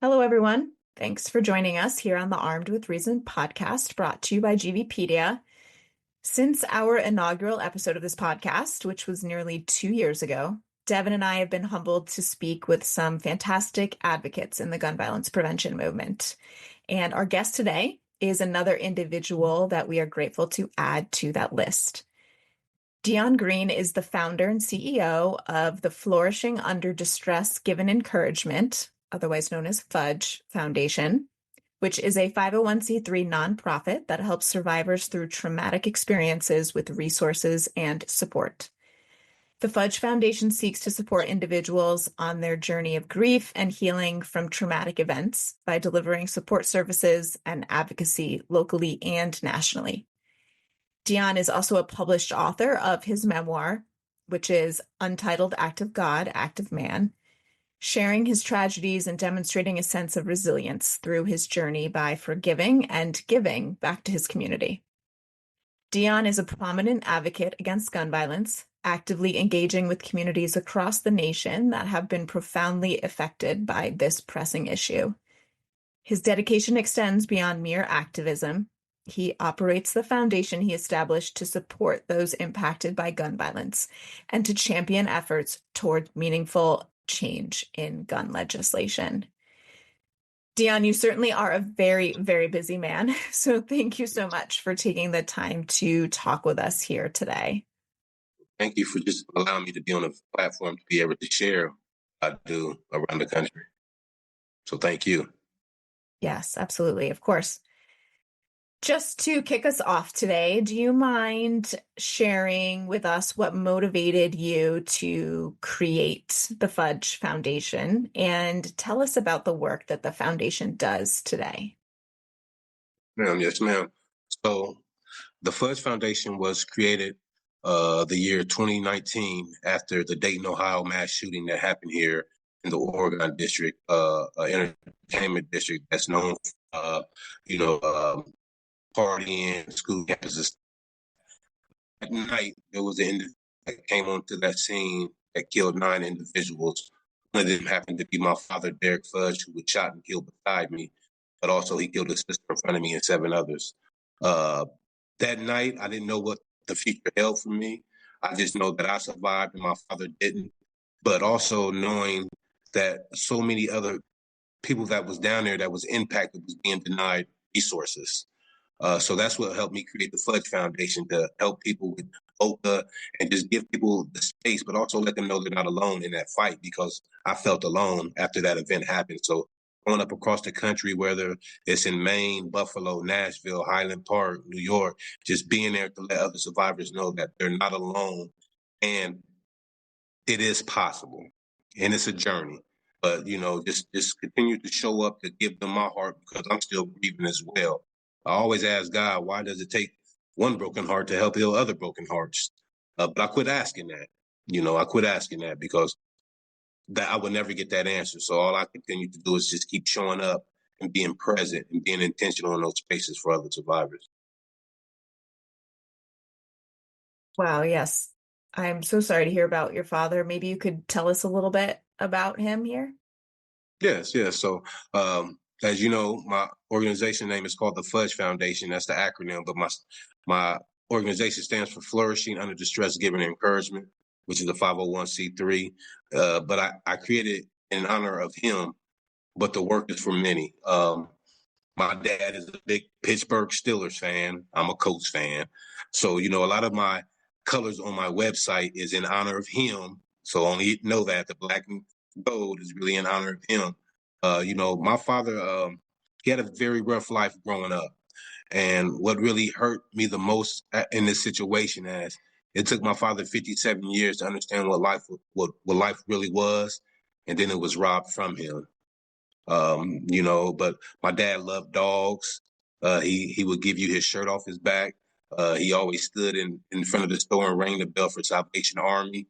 Hello, everyone. Thanks for joining us here on the Armed with Reason podcast brought to you by GVpedia. Since our inaugural episode of this podcast, which was nearly 2 years ago, Devin and I have been humbled to speak with some fantastic advocates in the gun violence prevention movement. And our guest today is another individual that we are grateful to add to that list. Dion Green is the founder and CEO of the Flourishing Under Distress Given Encouragement, otherwise known as FUDGE Foundation, which is a 501c3 nonprofit that helps survivors through traumatic experiences with resources and support. The FUDGE Foundation seeks to support individuals on their journey of grief and healing from traumatic events by delivering support services and advocacy locally and nationally. Dion is also a published author of his memoir, which is Untitled Act of God, Act of Man, sharing his tragedies and demonstrating a sense of resilience through his journey by forgiving and giving back to his community. Dion is a prominent advocate against gun violence, actively engaging with communities across the nation that have been profoundly affected by this pressing issue. His dedication extends beyond mere activism. He operates the foundation he established to support those impacted by gun violence and to champion efforts toward meaningful change in gun legislation. Dion, you certainly are a very, very busy man. So thank you so much for taking the time to talk with us here today. Thank you for just allowing me to be on a platform to be able to share what I do around the country. So thank you. Yes, absolutely. Of course. Just to kick us off today, do you mind sharing with us what motivated you to create the FUDGE Foundation and tell us about the work that the foundation does today? Yes, ma'am. So the FUDGE Foundation was created the year 2019 after the Dayton, Ohio mass shooting that happened here in the Oregon district, entertainment district that's known for, partying, school campuses. At night, there was an individual that came onto that scene that killed 9 individuals. One of them happened to be my father, Derek Fudge, who was shot and killed beside me, but also he killed his sister in front of me and 7 others. That night, I didn't know what the future held for me. I just know that I survived and my father didn't, but also knowing that so many other people that was down there that was impacted was being denied resources. So that's what helped me create the FUDGE Foundation, to help people with OPA and just give people the space, but also let them know they're not alone in that fight, because I felt alone after that event happened. So going up across the country, whether it's in Maine, Buffalo, Nashville, Highland Park, New York, just being there to let other survivors know that they're not alone and it is possible and it's a journey. But, just continue to show up to give them my heart, because I'm still grieving as well. I always ask God, why does it take one broken heart to help heal other broken hearts? But I quit asking that. I quit asking that because that I would never get that answer. So all I continue to do is just keep showing up and being present and being intentional in those spaces for other survivors. Wow, yes. I'm so sorry to hear about your father. Maybe you could tell us a little bit about him here? Yes, yes. So, as you know, my organization name is called the FUDGE Foundation. That's the acronym, but my organization stands for Flourishing Under Distress Given Encouragement, which is a 501c3. But I created in honor of him, but the work is for many. My dad is a big Pittsburgh Steelers fan. I'm a Colts fan. So, a lot of my colors on my website is in honor of him. So only know that the black and gold is really in honor of him. My father, he had a very rough life growing up. And what really hurt me the most in this situation is it took my father 57 years to understand what life really was. And then it was robbed from him. But my dad loved dogs. He would give you his shirt off his back. He always stood in front of the store and rang the bell for Salvation Army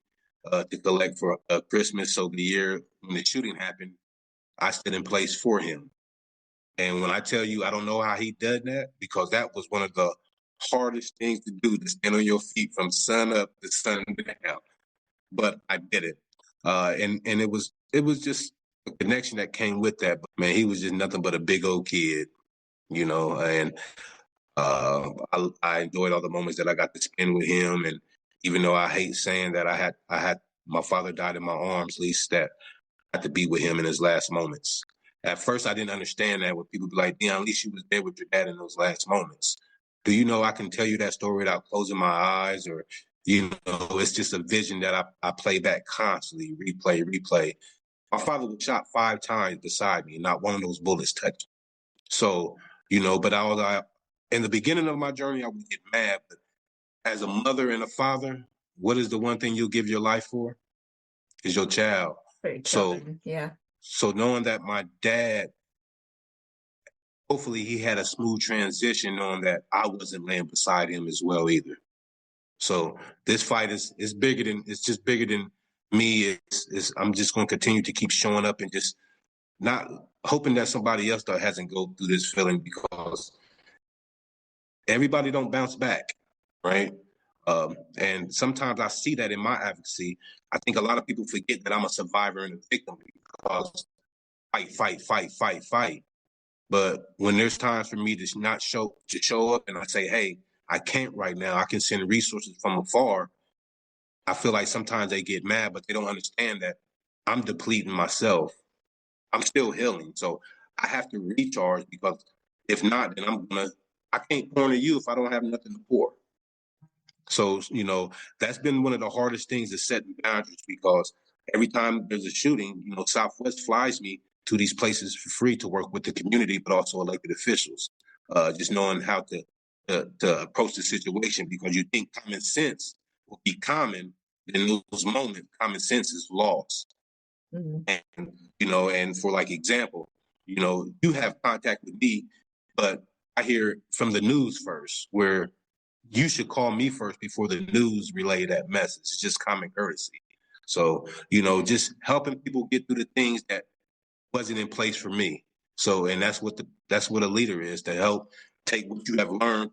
to collect for Christmas. So the year when the shooting happened, I stood in place for him. And when I tell you, I don't know how he did that, because that was one of the hardest things to do, to stand on your feet from sun up to sun down. But I did it. And it was just connection that came with that. But man, he was just nothing but a big old kid, and I enjoyed all the moments that I got to spend with him. And even though I hate saying that I had my father died in my arms, at least that I had to be with him in his last moments. At first, I didn't understand that when people be like, Dion, at least you was there with your dad in those last moments. Do you know I can tell you that story without closing my eyes? Or, it's just a vision that I play back constantly, replay. My father was shot 5 times beside me, and not one of those bullets touched. So, but in the beginning of my journey, I would get mad. But as a mother and a father, what is the one thing you'll give your life for? Is your child. Very So, children, yeah. so knowing that my dad, hopefully he had a smooth transition, knowing that I wasn't laying beside him as well either. So this fight is just bigger than me. I'm just going to continue to keep showing up and just not hoping that somebody else that hasn't go through this feeling, because everybody don't bounce back, right? And sometimes I see that in my advocacy. I think a lot of people forget that I'm a survivor and a victim, because fight. But when there's times for me to not show up, and I say, hey, I can't right now, I can send resources from afar. I feel like sometimes they get mad, but they don't understand that I'm depleting myself. I'm still healing. So I have to recharge, because if not, then I can't pour into you if I don't have nothing to pour. So, that's been one of the hardest things, is setting boundaries, because every time there's a shooting, Southwest flies me to these places for free to work with the community, but also elected officials, just knowing how to approach the situation, because you think common sense will be common. In those moments, common sense is lost. Mm-hmm. And for like example, you have contact with me, but I hear from the news first, where you should call me first before the news relay that message. It's just common courtesy. So, just helping people get through the things that wasn't in place for me. So, and that's what a leader is, to help take what you have learned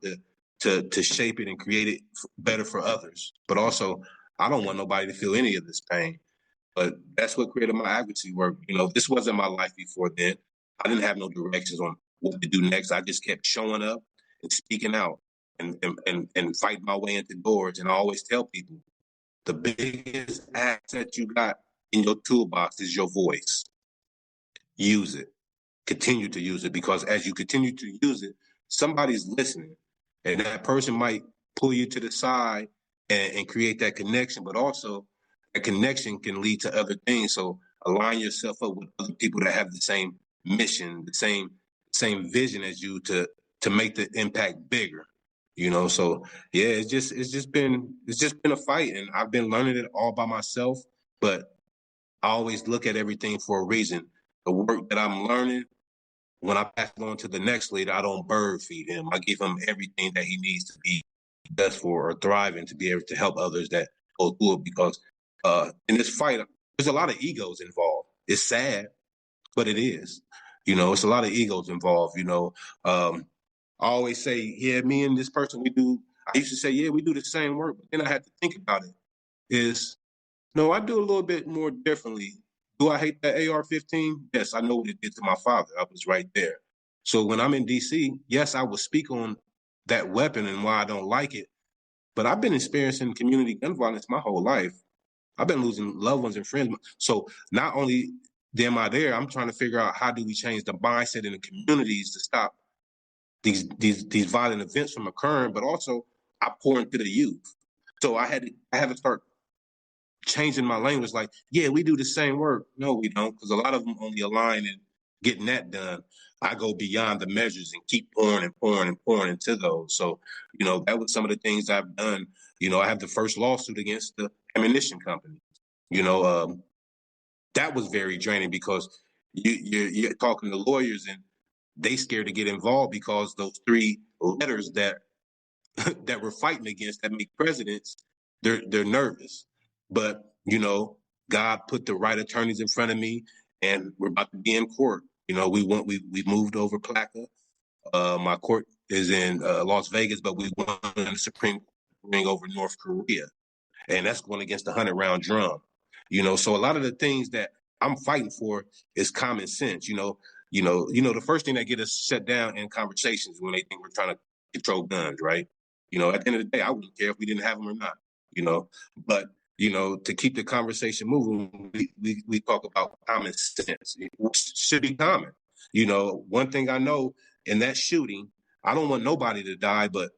to shape it and create it better for others. But also, I don't want nobody to feel any of this pain. But that's what created my advocacy work. This wasn't my life before then. I didn't have no directions on what to do next. I just kept showing up and speaking out and fighting my way into doors. And I always tell people, the biggest asset you got in your toolbox is your voice. Use it. Continue to use it, because as you continue to use it, somebody's listening. And that person might pull you to the side and create that connection, but also a connection can lead to other things. So align yourself up with other people that have the same mission, the same vision as you, to make the impact bigger. So yeah, it's just been a fight, and I've been learning it all by myself. But I always look at everything for a reason. The work that I'm learning, when I pass it on to the next leader, I don't bird feed him. I give him everything that he needs to be best for, or thriving, to be able to help others that go through it. Because in this fight, there's a lot of egos involved. It's sad, but it is. It's a lot of egos involved. I always say, yeah, me and this person, I used to say, yeah, we do the same work. But then I had to think about it. No, I do a little bit more differently. Do I hate that AR-15? Yes, I know what it did to my father. I was right there. So when I'm in D.C., yes, I will speak on that weapon and why I don't like it. But I've been experiencing community gun violence my whole life. I've been losing loved ones and friends. So not only am I there, I'm trying to figure out, how do we change the mindset in the communities to stop these violent events from occurring, but also I pour into the youth. So I had to start changing my language. Like, yeah, we do the same work. No, we don't, because a lot of them only align in getting that done. I go beyond the measures and keep pouring and pouring and pouring into those. So, that was some of the things I've done. I have the first lawsuit against the ammunition company. That was very draining, because you're talking to lawyers and they scared to get involved, because those 3 letters that that we're fighting against that make presidents, they're nervous. But God put the right attorneys in front of me, and we're about to be in court. We moved over PLACA. My court is in Las Vegas, but we won the Supreme Court ring over North Korea, and that's going against the 100-round drum. So a lot of the things that I'm fighting for is common sense. The first thing that get us shut down in conversations when they think we're trying to control guns, right? At the end of the day, I wouldn't care if we didn't have them or not. But to keep the conversation moving, we talk about common sense, which should be common. One thing I know in that shooting, I don't want nobody to die, but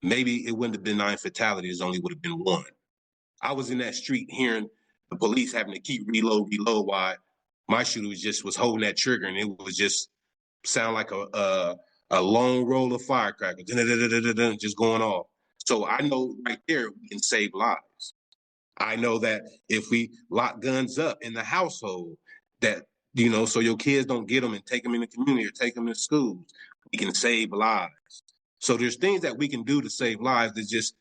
maybe it wouldn't have been 9 fatalities, only would have been 1. I was in that street hearing the police having to keep reload while my shooter was holding that trigger, and it was just sound like a long roll of firecrackers, just going off. So I know right there we can save lives. I know that if we lock guns up in the household, that so your kids don't get them and take them in the community or take them to schools, we can save lives. So there's things that we can do to save lives. It's just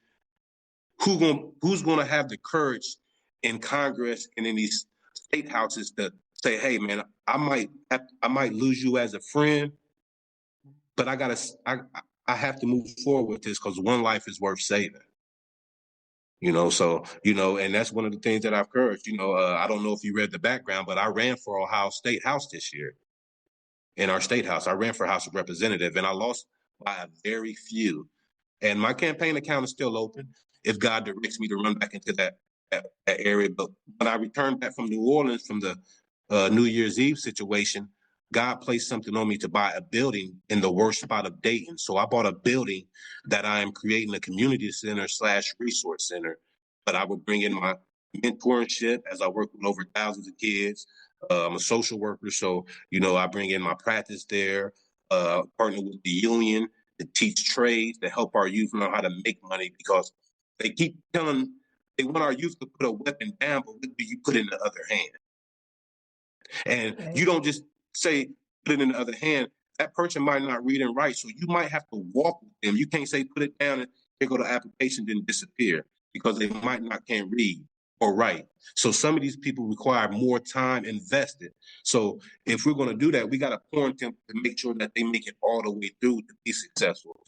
who's going to have the courage in Congress and in these state houses to say, hey man, I might lose you as a friend, but I have to move forward with this because one life is worth saving. And that's one of the things that I've encouraged. I don't know if you read the background, but I ran for Ohio State House this year. In our state house, I ran for House of Representative, and I lost by a very few. And my campaign account is still open if God directs me to run back into that area. But when I returned back from New Orleans from the New Year's Eve situation, God placed something on me to buy a building in the worst spot of Dayton. So I bought a building that I am creating a community center / resource center. But I would bring in my mentorship as I work with over thousands of kids. I'm a social worker, so I bring in my practice there. Partner with the union to teach trades to help our youth know how to make money, because they keep telling they want our youth to put a weapon down, but what do you put in the other hand? And you don't just say put it in the other hand. That person might not read and write, so you might have to walk with them. You can't say put it down and here go the application, then disappear, because they might not can't read or write. So some of these people require more time invested. So if we're going to do that, we got to point them to make sure that they make it all the way through to be successful.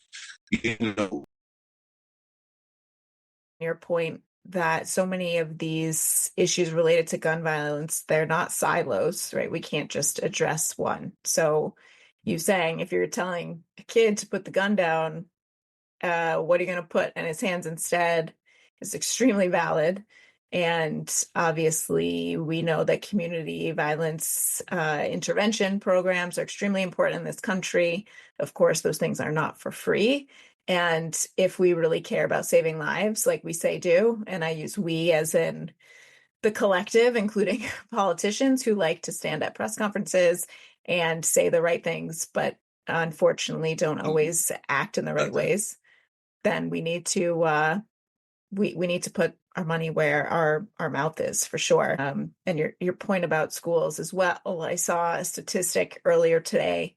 Your point that so many of these issues related to gun violence, they're not silos, right? We can't just address one. So you saying if you're telling a kid to put the gun down, what are you going to put in his hands instead is extremely valid. And obviously, we know that community violence intervention programs are extremely important in this country. Of course, those things are not for free. And if we really care about saving lives, like we say do, and I use we as in the collective, including politicians who like to stand at press conferences and say the right things, but unfortunately don't always act in the right ways, then we need to we need to put our money where our mouth is, for sure. And your point about schools as well. I saw a statistic earlier today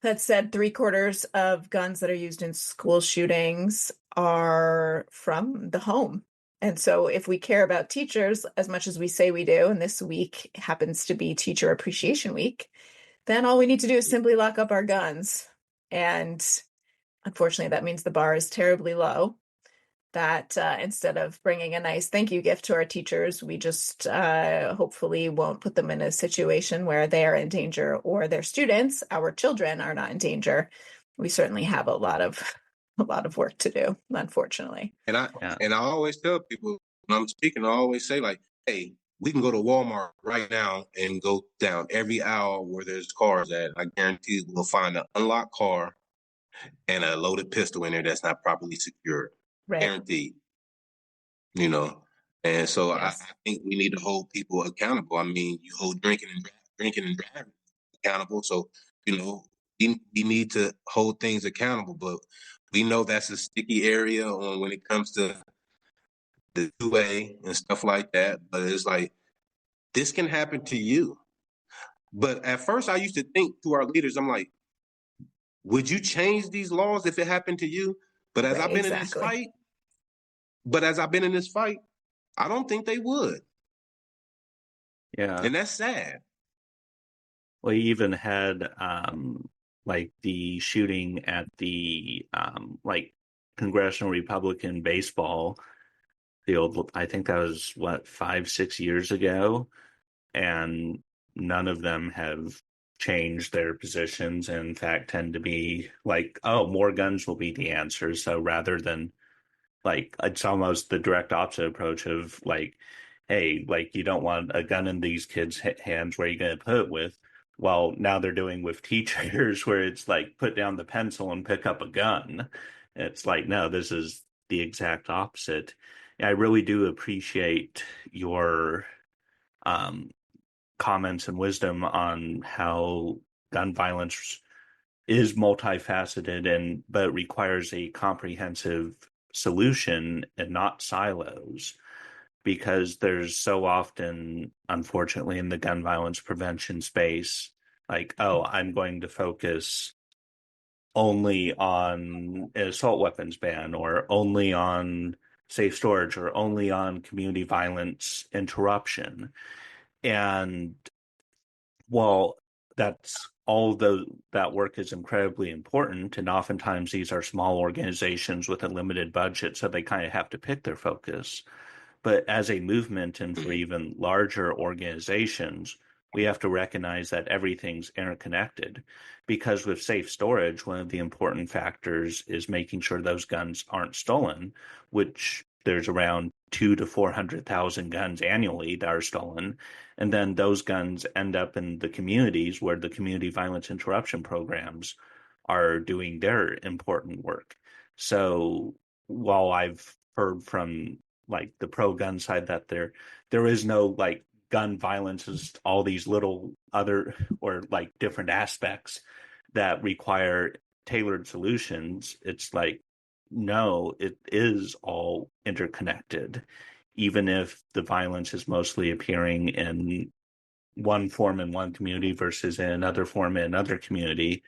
that said 3/4 of guns that are used in school shootings are from the home. And so if we care about teachers as much as we say we do, and this week happens to be Teacher Appreciation Week, then all we need to do is simply lock up our guns. And unfortunately, that means the bar is terribly low. That instead of bringing a nice thank you gift to our teachers, we just hopefully won't put them in a situation where they are in danger, or their students, our children, are not in danger. We certainly have a lot of work to do, unfortunately. And I always tell people when I'm speaking, I always say, like, hey, we can go to Walmart right now and go down every aisle where there's cars at. I guarantee we'll find an unlocked car and a loaded pistol in there that's not properly secured. Right. Guaranteed. And so yes. I think we need to hold people accountable. I mean, you hold drinking and driving accountable. So, we need to hold things accountable, but we know that's a sticky area when it comes to the 2A and stuff like that. But it's like, this can happen to you. But at first I used to think to our leaders, I'm like, would you change these laws if it happened to you? But as I've been in this fight, I don't think they would. Yeah. And that's sad. Well, you even had like the shooting at the like Congressional Republican baseball field. I think that was 5-6 years ago. and none of them have changed their positions, and in fact tend to be like, oh, more guns will be the answer. So rather than like, it's almost the direct opposite approach of like, hey, like you don't want a gun in these kids' hands, where are you going to put it with? Well, now they're doing with teachers where it's like, put down the pencil and pick up a gun. It's like, no, this is the exact opposite. I really do appreciate your um, comments and wisdom on how gun violence is multifaceted, and but requires a comprehensive solution and not silos, because there's so often, unfortunately, in the gun violence prevention space, like, oh, I'm going to focus only on an assault weapons ban, or only on safe storage, or only on community violence interruption. And while that's all that work is incredibly important, and oftentimes these are small organizations with a limited budget, so they kind of have to pick their focus. But as a movement, and for even larger organizations, we have to recognize that everything's interconnected. Because with safe storage, one of the important factors is making sure those guns aren't stolen, which there's around 200,000 to 400,000 guns annually that are stolen. And then those guns end up in the communities where the community violence interruption programs are doing their important work. So while I've heard from like the pro gun side that there is no like gun violence is all these little other or like different aspects that require tailored solutions, it's like, no, it is all interconnected. Even if the violence is mostly appearing in one form in one community versus in another form in another community,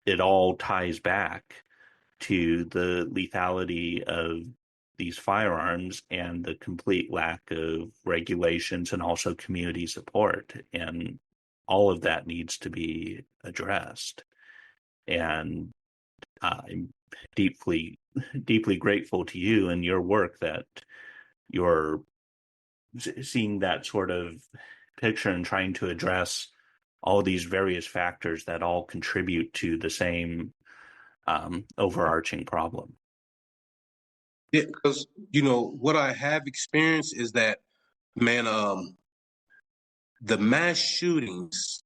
it all ties back to the lethality of these firearms and the complete lack of regulations and also community support. And all of that needs to be addressed. And I'm deeply, deeply grateful to you and your work that you're seeing that sort of picture and trying to address all these various factors that all contribute to the same overarching problem. Yeah, because what I have experienced is that, man, the mass shootings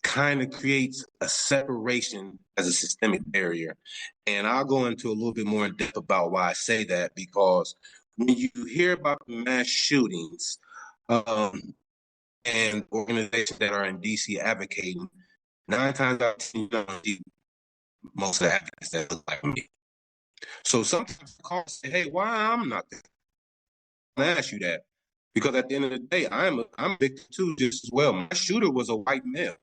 kind of creates a separation as a systemic barrier. And I'll go into a little bit more in depth about why I say that, because when you hear about the mass shootings and organizations that are in DC advocating, 9 times out of 10, you don't see most of the advocates that look like me. So sometimes I call and say, hey, why I'm not there? I ask you that, because at the end of the day, I'm a victim too, just as well. My shooter was a white male.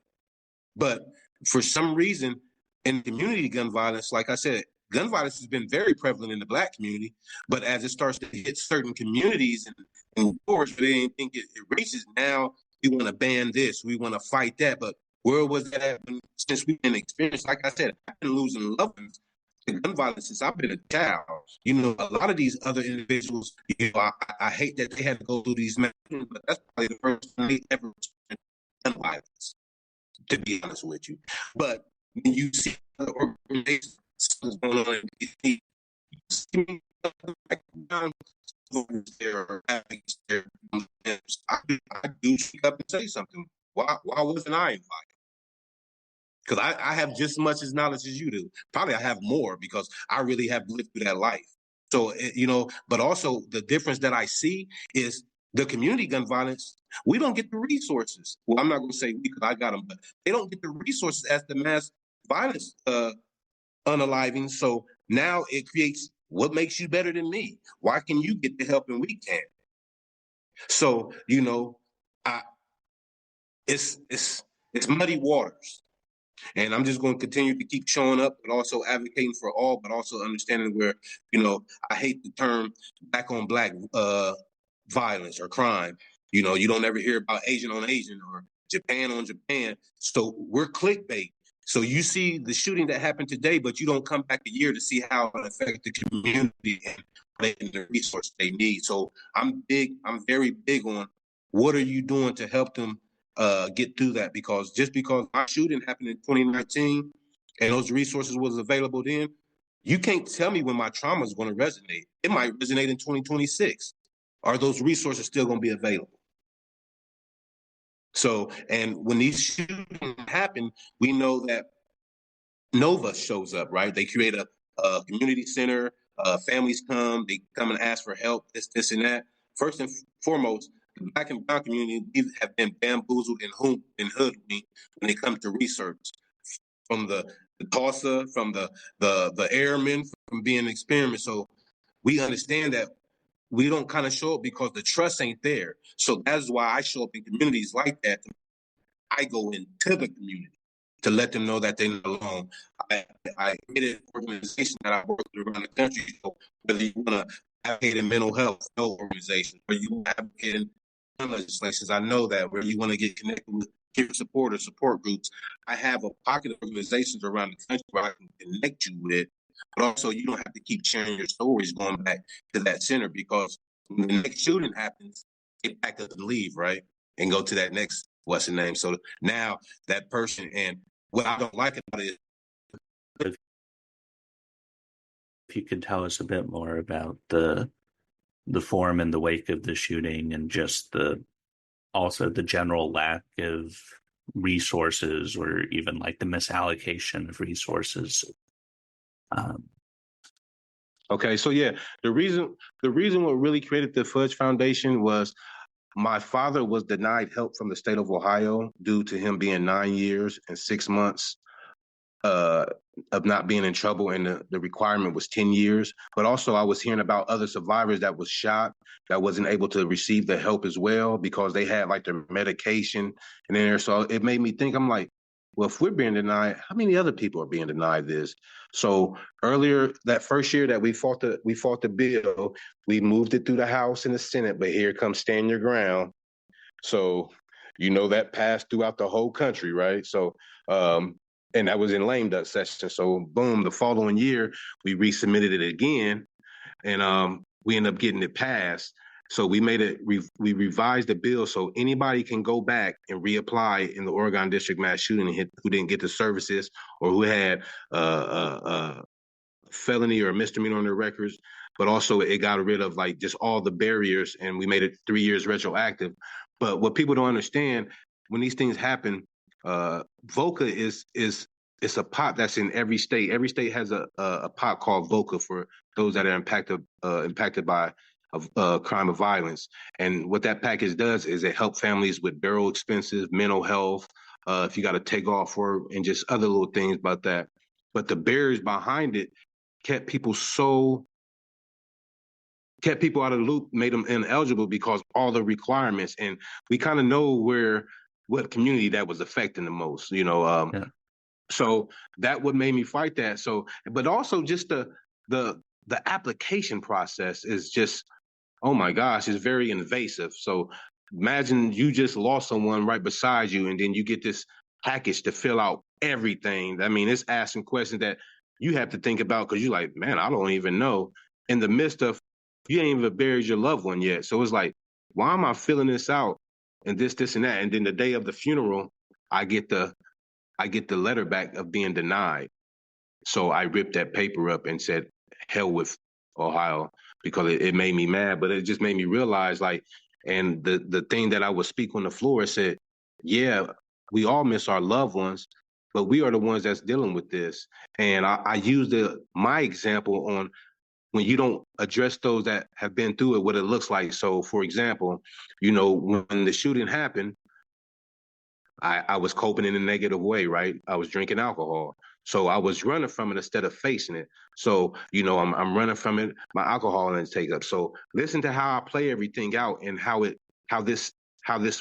But for some reason, in community gun violence, like I said, gun violence has been very prevalent in the Black community. But as it starts to hit certain communities and wars, they didn't think it reaches, now we want to ban this, we want to fight that. But where was that at since we've been experienced? Like I said, I've been losing loved ones to gun violence since I've been a child. A lot of these other individuals, I hate that they had to go through these measures, but that's probably the first time they ever experienced gun violence, to be honest with you. But when you see other organizations going on in DC, you see I do speak up and say something. Why wasn't I invited? Because I have just as much as knowledge as you do. Probably I have more, because I really have lived through that life. So, but also the difference that I see is the community gun violence, we don't get the resources. Well, I'm not going to say we, because I got them, but they don't get the resources as the mass violence unaliving. So now it creates, what makes you better than me? Why can you get the help and we can't? So, it's muddy waters. And I'm just going to continue to keep showing up, but also advocating for all, but also understanding where, I hate the term black on black violence or crime. You don't ever hear about Asian on Asian or Japan on Japan. So we're clickbait. So you see the shooting that happened today, but you don't come back a year to see how it affects the community and the resources they need. So I'm very big on What are you doing to help them get through that? Because just because my shooting happened in 2019 and those resources was available then, you can't tell me when my trauma is going to resonate. It might resonate in 2026. Are those resources still going to be available? So, and when these shootings happen, we know that Nova shows up, right? They create a community center. Families come, they come and ask for help, this, and that. First and foremost, the Black and Brown community have been bamboozled and hoodwinked when it comes to research. From the Tulsa, from the airmen, from being experiments. So we understand that we don't kind of show up because the trust ain't there. So that's why I show up in communities like that. I go into the community to let them know that they're not alone. I created an organization that I work with around the country. So whether you want to advocate in mental health, no organization, or you advocate in gun legislations, I know that where you want to get connected with peer support or support groups, I have a pocket of organizations around the country where I can connect you with. But also, you don't have to keep sharing your stories going back to that center, because when the next shooting happens, they pack up and leave, right? And go to that next, what's the name? So now that person, and what I don't like about it is, if you could tell us a bit more about the form in the wake of the shooting, and just also the general lack of resources, or even like the misallocation of resources. Okay, so yeah, the reason what really created the FUDGE Foundation was my father was denied help from the state of Ohio due to him being 9 years and 6 months uh, of not being in trouble, and the requirement was 10 years. But also, I was hearing about other survivors that was shot that wasn't able to receive the help as well because they had like their medication and there. So it made me think. I'm like, well, if we're being denied, how many other people are being denied this? So earlier that first year that we fought the bill, we moved it through the House and the Senate. But here comes Stand Your Ground. So that passed throughout the whole country, right? So and that was in lame duck session. So boom, the following year we resubmitted it again, and we ended up getting it passed. So we we revised the bill so anybody can go back and reapply in the Oregon District mass shooting who didn't get the services, or who had felony or misdemeanor on their records. But also it got rid of like just all the barriers, and we made it 3 years retroactive. But what people don't understand, when these things happen, VOCA is it's a pot that's in every state. Every state has a pot called VOCA for those that are impacted by crime of violence. And what that package does is it helps families with burial expenses, mental health, if you got to take off work, and just other little things about that. But the barriers behind it kept people out of the loop, made them ineligible because all the requirements. And we kind of know what community that was affecting the most, Yeah. So that what made me fight that. So, but also just the application process is just, oh my gosh, it's very invasive. So imagine you just lost someone right beside you, and then you get this package to fill out everything. I mean, it's asking questions that you have to think about because you're like, man, I don't even know. In the midst of, you ain't even buried your loved one yet. So it's like, why am I filling this out and this, and that? And then the day of the funeral, I get the letter back of being denied. So I ripped that paper up and said, hell with Ohio, because it made me mad, but it just made me realize, like, and the thing that I would speak on the floor said, yeah, we all miss our loved ones, but we are the ones that's dealing with this. And I used my example on when you don't address those that have been through it, what it looks like. So, for example, when the shooting happened, I was coping in a negative way, right? I was drinking alcohol. So I was running from it instead of facing it. So, I'm running from it, my alcohol intake up. So listen to how I play everything out and how this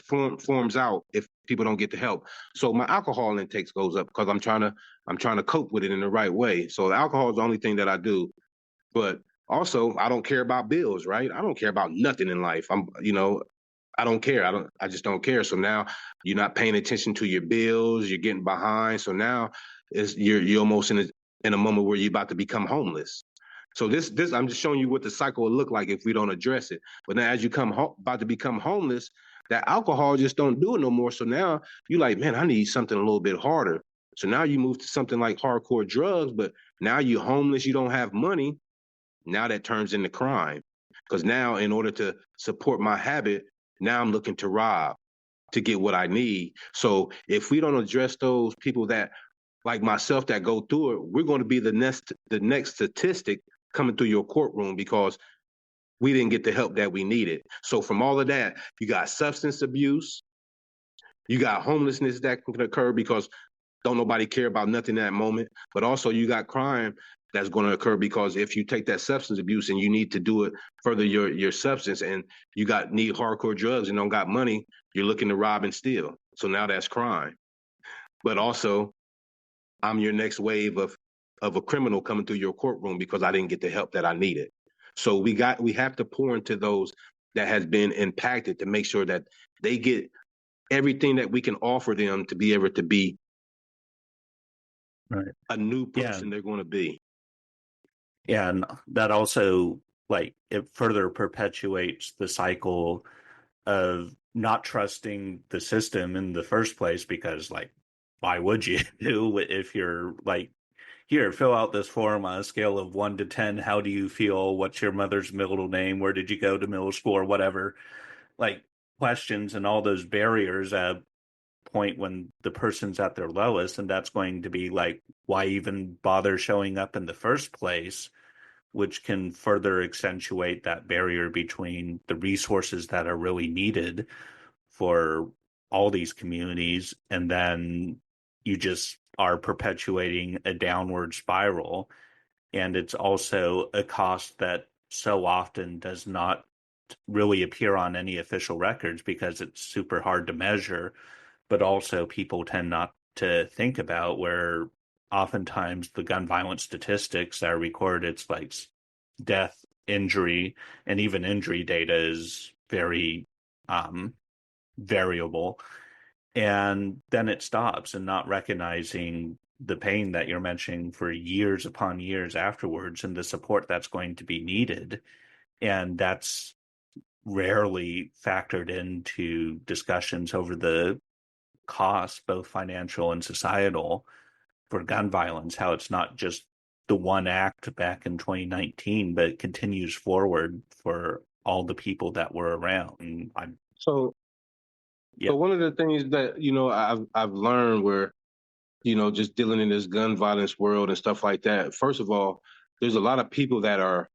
forms out if people don't get the help. So my alcohol intake goes up because I'm trying to cope with it in the right way. So the alcohol is the only thing that I do. But also, I don't care about bills, right? I don't care about nothing in life. I don't care. I just don't care. So now you're not paying attention to your bills. You're getting behind. So now you're almost in a moment where you're about to become homeless. So this I'm just showing you what the cycle will look like if we don't address it. But now as you about to become homeless, that alcohol just don't do it no more. So now you like, man, I need something a little bit harder. So now you move to something like hardcore drugs, but now you're homeless, you don't have money. Now that turns into crime. Because now in order to support my habit, now I'm looking to rob to get what I need. So if we don't address those people that like myself that go through it, we're going to be the next statistic coming through your courtroom because we didn't get the help that we needed. So from all of that, you got substance abuse, you got homelessness that can occur because don't nobody care about nothing in that moment. But also you got crime that's going to occur because if you take that substance abuse and you need to do it further your substance and you need hardcore drugs and don't got money, you're looking to rob and steal. So now that's crime. But also I'm your next wave of a criminal coming through your courtroom because I didn't get the help that I needed. So we have to pour into those that has been impacted to make sure that they get everything that we can offer them to be able to be Right. a new person they're going to be. Yeah, and that also like it further perpetuates the cycle of not trusting the system in the first place because like why would you if you're like here, fill out this form on a scale of 1 to 10. How do you feel? What's your mother's middle name? Where did you go to middle school or whatever? Like questions and all those barriers at a point when the person's at their lowest. And that's going to be like, why even bother showing up in the first place? Which can further accentuate that barrier between the resources that are really needed for all these communities. And then you just are perpetuating a downward spiral. And it's also a cost that so often does not really appear on any official records because it's super hard to measure, but also people tend not to think about where oftentimes the gun violence statistics that are recorded, it's like death, injury, and even injury data is very variable. And then it stops and not recognizing the pain that you're mentioning for years upon years afterwards and the support that's going to be needed. And that's rarely factored into discussions over the costs, both financial and societal, for gun violence, how it's not just the one act back in 2019, but it continues forward for all the people that were around. And So one of the things that, I've learned where, just dealing in this gun violence world and stuff like that, first of all, there's a lot of people that are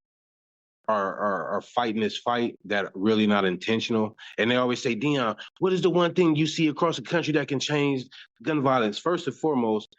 fighting this fight that are really not intentional. And they always say, Dion, what is the one thing you see across the country that can change gun violence? First and foremost,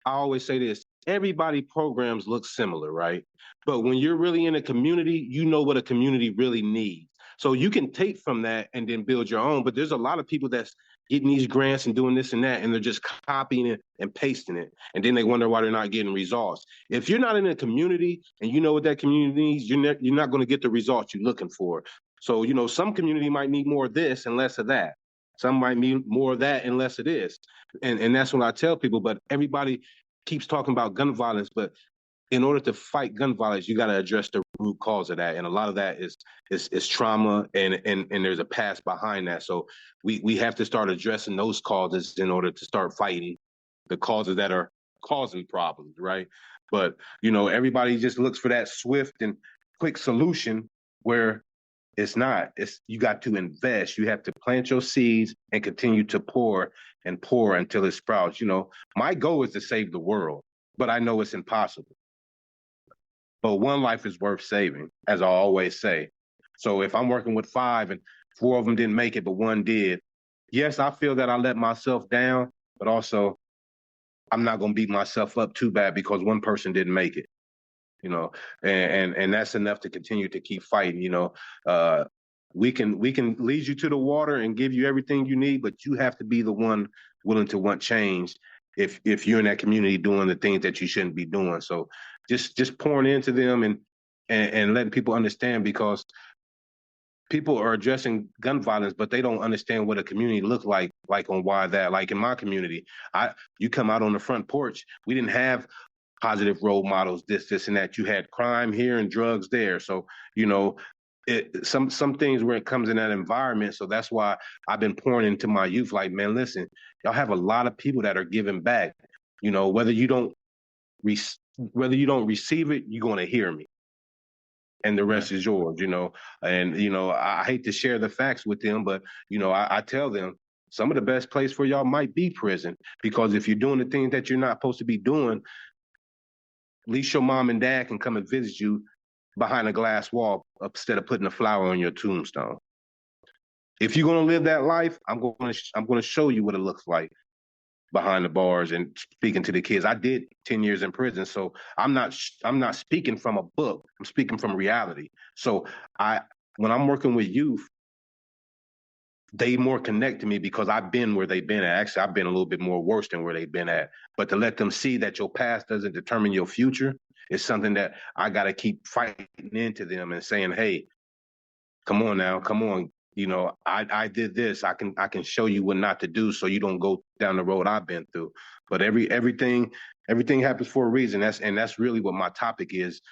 I always say this, everybody programs look similar, right? But when you're really in a community, you know what a community really needs. So you can take from that and then build your own. But there's a lot of people that's getting these grants and doing this and that, and they're just copying it and pasting it. And then they wonder why they're not getting results. If you're not in a community and you know what that community needs, you're not going to get the results you're looking for. So, some community might need more of this and less of that. Some might need more of that and less of this. And that's what I tell people. But everybody keeps talking about gun violence, but in order to fight gun violence, you got to address the root cause of that, and a lot of that is trauma, and there's a past behind that. So we have to start addressing those causes in order to start fighting the causes that are causing problems, right? But everybody just looks for that swift and quick solution where it's not. It's you got to invest. You have to plant your seeds and continue to pour and pour until it sprouts. My goal is to save the world, but I know it's impossible. But one life is worth saving, as I always say. So if I'm working with 5 and 4 of them didn't make it, but 1 did, yes, I feel that I let myself down, but also I'm not going to beat myself up too bad because 1 person didn't make it. And that's enough to continue to keep fighting. We can lead you to the water and give you everything you need, but you have to be the one willing to want change if you're in that community doing the things that you shouldn't be doing. So just pouring into them and letting people understand, because people are addressing gun violence, but they don't understand what a community looks like on why that. Like in my community, you come out on the front porch, we didn't have positive role models, this, and that. You had crime here and drugs there. So, some things where it comes in that environment. So that's why I've been pouring into my youth. Like, man, listen, y'all have a lot of people that are giving back. Whether you don't receive it, you're going to hear me, and the rest is yours. And I hate to share the facts with them, but I tell them some of the best place for y'all might be prison, because if you're doing the things that you're not supposed to be doing, at least your mom and dad can come and visit you behind a glass wall instead of putting a flower on your tombstone. If you're going to live that life, I'm going to show you what it looks like behind the bars and speaking to the kids. I did 10 years in prison, so I'm not speaking from a book. I'm speaking from reality. So when I'm working with youth, they more connect to me because I've been where they've been at. Actually, I've been a little bit more worse than where they've been at. But to let them see that your past doesn't determine your future is something that I got to keep fighting into them and saying, hey, come on now, come on. I did this. I can show you what not to do so you don't go down the road I've been through. But everything happens for a reason. That's really what my topic is.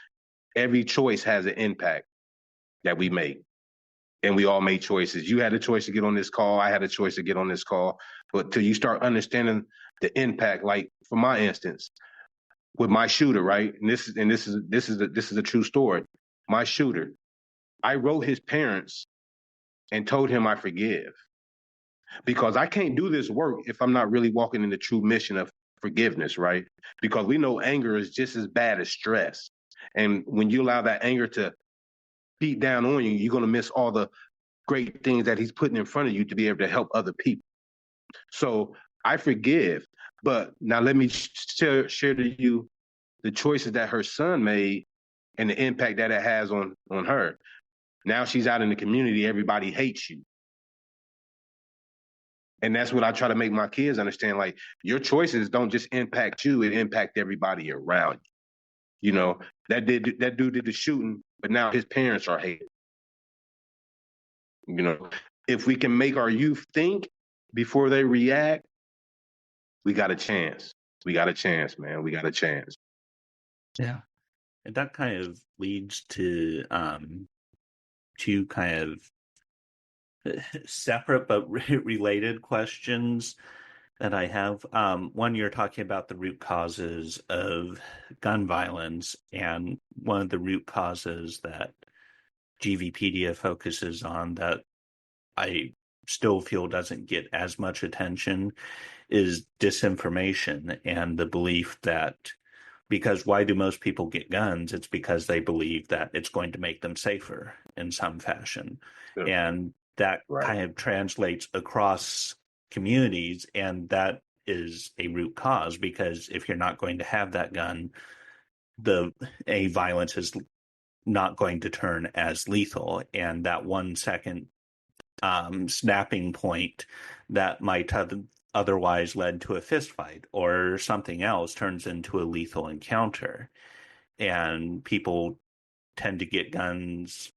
Every choice has an impact that we make. And we all made choices. You had a choice to get on this call. I had a choice to get on this call. But till you start understanding the impact, like for my instance, with my shooter, right? And this is a true story. My shooter, I wrote his parents and told him I forgive, because I can't do this work if I'm not really walking in the true mission of forgiveness, right? Because we know anger is just as bad as stress. And when you allow that anger to beat down on you, you're going to miss all the great things that he's putting in front of you to be able to help other people. So I forgive. But now let me share to you the choices that her son made and the impact that it has on her. Now she's out in the community. Everybody hates you. And that's what I try to make my kids understand. Like, your choices don't just impact you, it impact everybody around you. That dude did the shooting, but now his parents are hated. If we can make our youth think before they react, we got a chance. We got a chance, man. We got a chance. Yeah. And that kind of leads to two kind of separate but related questions that I have. One, you're talking about the root causes of gun violence, and one of the root causes that GVpedia focuses on that I still feel doesn't get as much attention is disinformation and the belief that, because why do most people get guns? It's because they believe that it's going to make them safer in some fashion. Sure. And that kind of translates across communities, and that is a root cause, because if you're not going to have that gun, violence is not going to turn as lethal. And that 1 second snapping point that might have otherwise led to a fist fight or something else turns into a lethal encounter. And people tend to get guns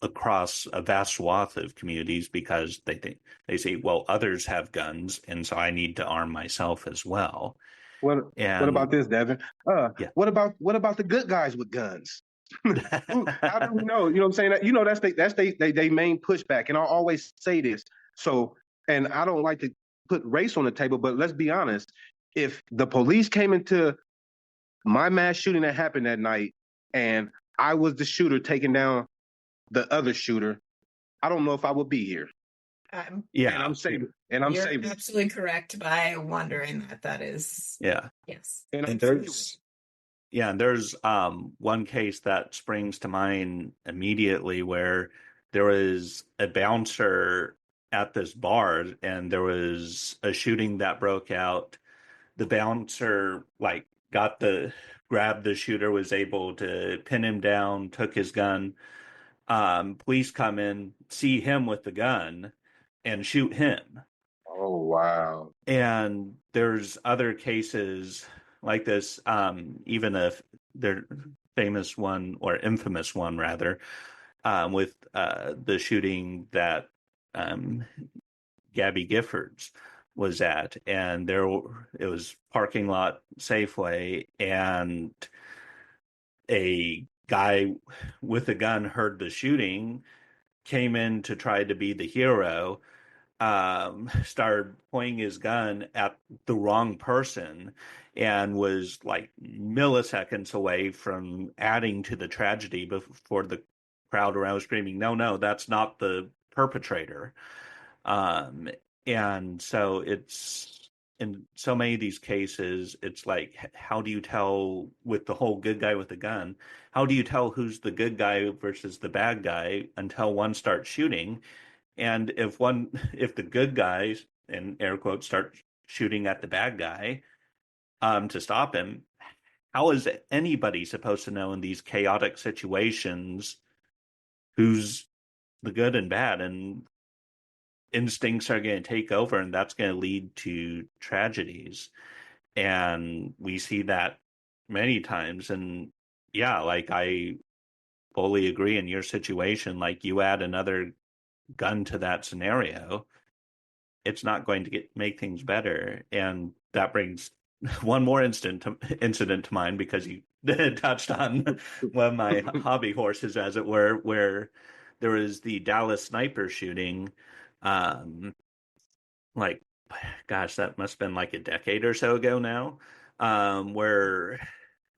across a vast swath of communities because they say, well, others have guns, and so I need to arm myself as well. What about this, Devin? Yeah. What about the good guys with guns? How do we know? You know what I'm saying? That's they main pushback. And I'll always say this. So, and I don't like to put race on the table, but let's be honest. If the police came into my mass shooting that happened that night and I was the shooter taking down the other shooter, I don't know if I would be here. Yeah. And I'm saving. You're absolutely correct by wondering that is. Yeah. Yes. And there's one case that springs to mind immediately where there was a bouncer at this bar and there was a shooting that broke out. The bouncer grabbed the shooter, was able to pin him down, took his gun. Police come in, see him with the gun, and shoot him. Oh, wow. And there's other cases like this, even if they're famous one, or infamous one rather, with the shooting that Gabby Giffords was at, and it was parking lot Safeway, and a guy with a gun heard the shooting, came in to try to be the hero, started pointing his gun at the wrong person, and was like milliseconds away from adding to the tragedy before the crowd around was screaming, "No, no, that's not the perpetrator." Um, and so it's in so many of these cases, it's like, how do you tell with the whole good guy with the gun? How do you tell who's the good guy versus the bad guy until one starts shooting? And if the good guys, in air quotes, start shooting at the bad guy, to stop him, how is anybody supposed to know in these chaotic situations who's the good and bad? And instincts are going to take over, and that's going to lead to tragedies. And we see that many times. And yeah, like, I fully agree in your situation. Like, you add another gun to that scenario, it's not going to make things better. And that brings one more incident to mind, because you touched on one of my hobby horses, as it were, where there was the Dallas sniper shooting. Um, like, gosh, that must have been like a decade or so ago now, where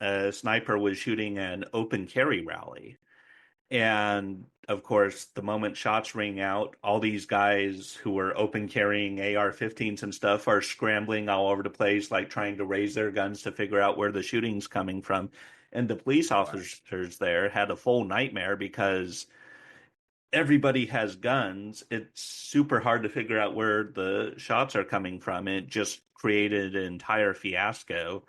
a sniper was shooting an open carry rally. And of course, the moment shots ring out, all these guys who were open carrying AR-15s and stuff are scrambling all over the place, like trying to raise their guns to figure out where the shooting's coming from. And the police officers there had a full nightmare, because everybody has guns. It's super hard to figure out where the shots are coming from. It just created an entire fiasco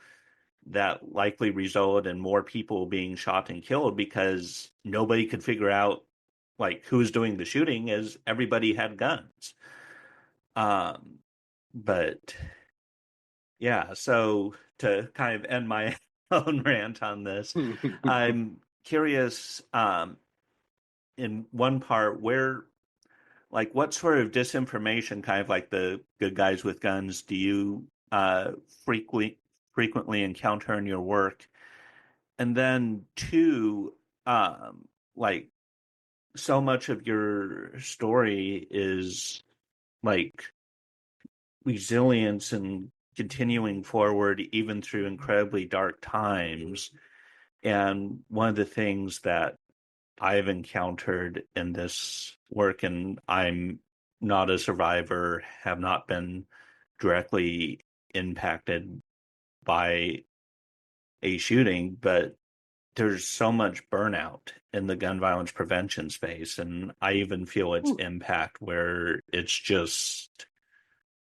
that likely resulted in more people being shot and killed, because nobody could figure out like who was doing the shooting, as everybody had guns. Um, but yeah, so to kind of end my own rant on this, I'm curious, in one part, where, like, what sort of disinformation, kind of like the good guys with guns, do you frequently encounter in your work? And then two, like, so much of your story is like resilience and continuing forward even through incredibly dark times. And one of the things that I've encountered in this work, and I'm not a survivor, have not been directly impacted by a shooting, but there's so much burnout in the gun violence prevention space. And I even feel its impact, where it's just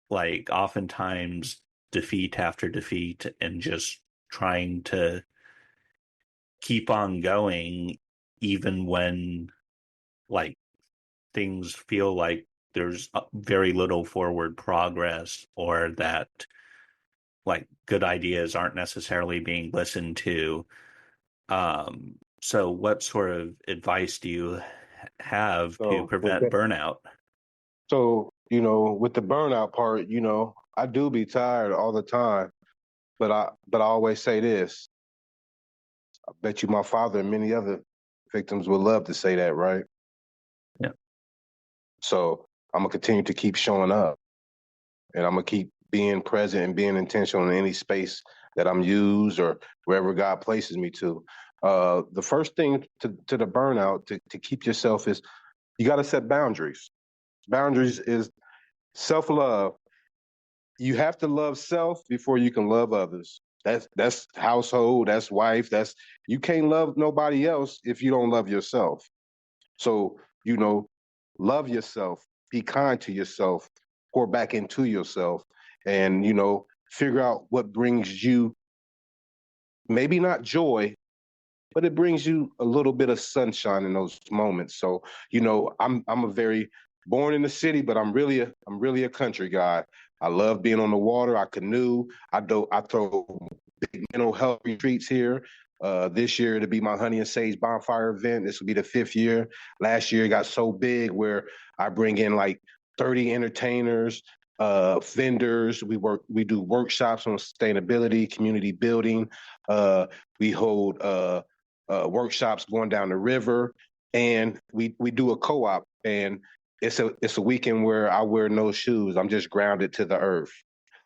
like oftentimes defeat after defeat, and just trying to keep on going, even when like things feel like there's very little forward progress, or that like good ideas aren't necessarily being listened to. So what sort of advice do you have to So with prevent that, burnout? with the burnout part, I do be tired all the time, but I always say this. I bet you my father and many other victims would love to say that, right? Yeah. So I'm gonna continue to keep showing up, and I'm gonna keep being present and being intentional in any space that I'm used or wherever God places me to. The first thing to the burnout to keep yourself is you got to set boundaries. Boundaries is self-love. You have to love self before you can love others. That's household, that's wife, that's you can't love nobody else if you don't love yourself. So, love yourself, be kind to yourself, pour back into yourself, and figure out what brings you maybe not joy, but it brings you a little bit of sunshine in those moments. So, I'm a very born in the city, but I'm really a country guy. I love being on the water. I canoe. I throw big mental health retreats here. This year to be my Honey and Sage bonfire event. This will be the 5th year. Last year it got so big where I bring in like 30 entertainers. vendors. We do workshops on sustainability, community building. We hold workshops going down the river, and we do a co-op, and it's a weekend where I wear no shoes. I'm just grounded to the earth.